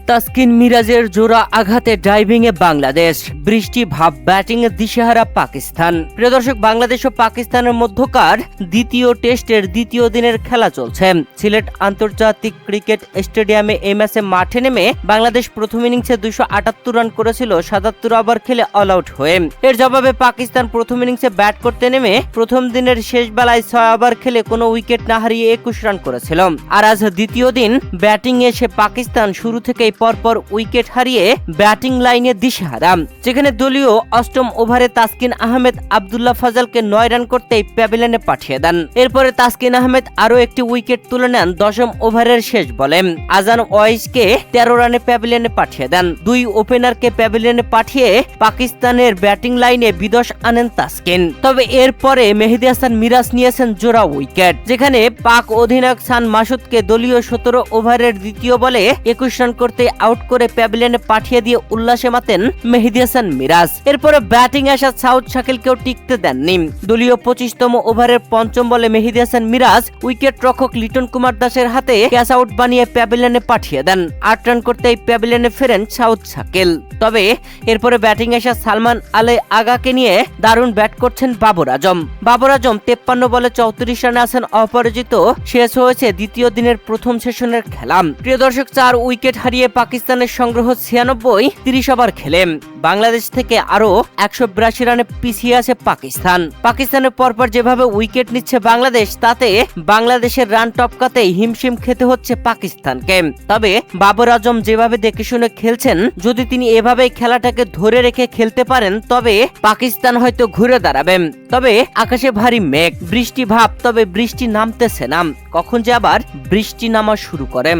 তাসকিন মিরাজের জোড়া আঘাতে ডাইভিংয়ে বাংলাদেশ, বৃষ্টি ভাব ব্যাটিংয়ে দিশেহারা পাকিস্তান। প্রিয় দর্শক, বাংলাদেশ ও পাকিস্তানের মধ্যকার দ্বিতীয় টেস্টের দ্বিতীয় দিনের খেলা চলছে। সিলেট আন্তর্জাতিক ক্রিকেট স্টেডিয়ামে এই ম্যাচে মাঠে নেমে বাংলাদেশ প্রথম ইনিংসে 278 রান করেছিল 77 ওভার খেলে অল আউট হয়ে। এর জবাবে পাকিস্তান প্রথম ইনিংসে ব্যাট করতে নেমে প্রথম দিনের শেষ বেলায় 6 ওভার খেলে কোনো উইকেট না হারিয়ে 21 রান করেছিল। আর আজ দ্বিতীয় দিন ব্যাটিং এসে পাকিস্তান শুরু থেকেই পরপর উইকেট হারিয়ে ব্যাটিং লাইনে দিশেহারা, যেখানে দলীয় অষ্টম ওভারে তাসকিন আহমেদ আব্দুল্লাহ ফাজালকে 9 রান করতেই প্যাভিলিয়নে পাঠিয়ে দেন। এরপরে তাসকিন আহমেদ আরো একটি উইকেট তুলে নেন দশম ওভারের শেষ বলে। আজান ওয়াইসকে 13 রানে প্যাভিলিয়নে পাঠিয়ে দেন। দুই ওপেনারকে প্যাভিলিয়নে পাঠিয়ে পাকিস্তানের ব্যাটিং লাইনে বিদশ আনেন তাসকিন। তবে এরপরে মেহেদী হাসান মিরাজ নিয়েছেন জোড়া উইকেট, যেখানে পাক অধিনায়ক সান মাসুদকে দলীয় 17 ওভারের দ্বিতীয় বলে 21 রান করতে আউট করে প্যাভিলিয়নে পাঠিয়ে দিয়ে উল্লাসে মাতেন মেহেদী হাসান মিরাজ। এরপরে ব্যাটিং আসা সাউথ শাকিলকেও টিকতে দেননি। দলীয় 25তম ওভারের পঞ্চম বলে মেহেদী হাসান মিরাজ উইকেট রক্ষক লিটন কুমার দাসের হাতে ক্যাচ আউট বানিয়ে প্যাভিলিয়নে পাঠিয়ে দেন। 8 রান করতেই প্যাভিলিয়নে ফেরেন সাউথ শাকিল। তবে এরপরে ব্যাটিং আসা সালমান আলী আগাকে নিয়ে দারুণ ব্যাট করছেন বাবর আজম। 53 বলে 34 রানে আছেন অপরাজিত। শেষ হয়েছে দ্বিতীয় দিনের প্রথম সেশনের খেলা। প্রিয় দর্শক, 4 উইকেট হারিয়ে পাকিস্তানের সংগ্রহ 96, 30 ওভার খেলে বাংলাদেশ থেকে আরো 182 রানে পিছিয়ে আছে পাকিস্তানের পরপর যেভাবে উইকেট নিচ্ছে বাংলাদেশ, তাতে বাংলাদেশের রান টপকাতে হিমশিম খেতে হচ্ছে পাকিস্তানকে। তবে বাবর আজম যেভাবে দেখে শুনে খেলছেন, যদি তিনি এভাবে খেলাটাকে ধরে রেখে খেলতে পারেন, তবে পাকিস্তান হয়তো ঘুরে দাঁড়াবে। তবে আকাশে ভারী মেঘ, বৃষ্টি ভাব, তবে বৃষ্টি নামতেছে না। কখন যে আবার বৃষ্টি নামা শুরু করে।